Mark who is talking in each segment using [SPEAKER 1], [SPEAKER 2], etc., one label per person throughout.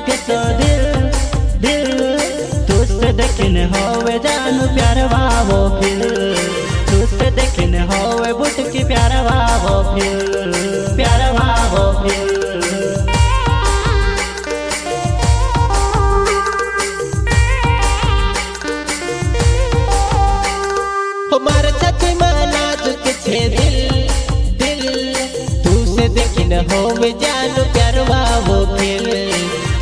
[SPEAKER 1] के तो दिल तुझसे देखने होवे जानू प्यार वावो फिर तुझसे देखने होवे बुट की प्यार वावो फिर प्यार वावो फिर
[SPEAKER 2] हमारे छाती में नाजुक छे दिल तुझसे देखने होवे जानू प्यार वावो फिर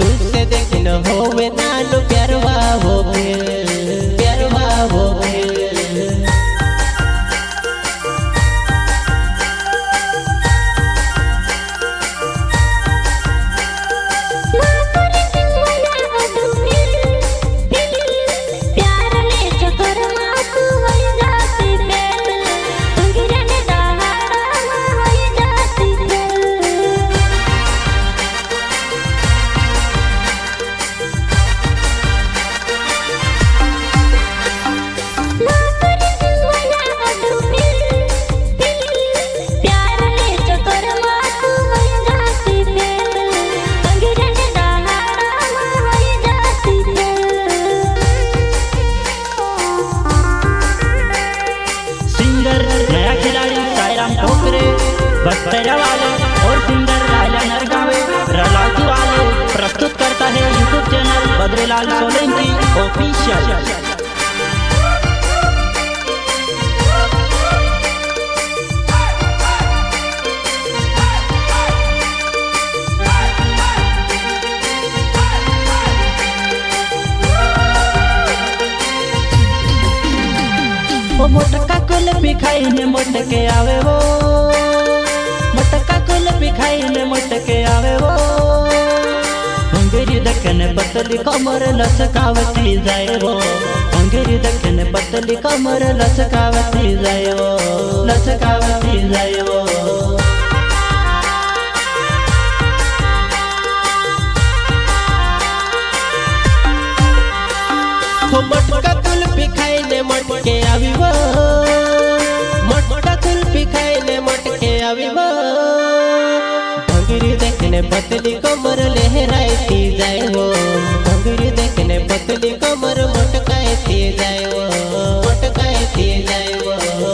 [SPEAKER 2] तुझसे देखने होवे नानू प्यार वावो फिर प्यार वावो फिर
[SPEAKER 1] बस्तरा वाले और सिंगर लाला नरगावे रलाकी वाले प्रस्तुत करता है YouTube channel Badrilal Solanki official. वो मोटका कुल्फी खाईने मोटके आवे वो मटका कुल्फी खाईने मटके आवे वो अंगेरी दखने पतली कमर लचकावती जाए वो अंगेरी दखने पतली कमर लचकावती जाए वो लचकावती जाए वो
[SPEAKER 2] मटका कुल्फी खाईने मटके आवी वो मटका कुल्फी खाईने मटके आवी वो भंगीरी देखने पतली कमर लहराती जाए वो भंगीरी देखने पतली कमर मटकाती जाए वो मटकाती जाए वो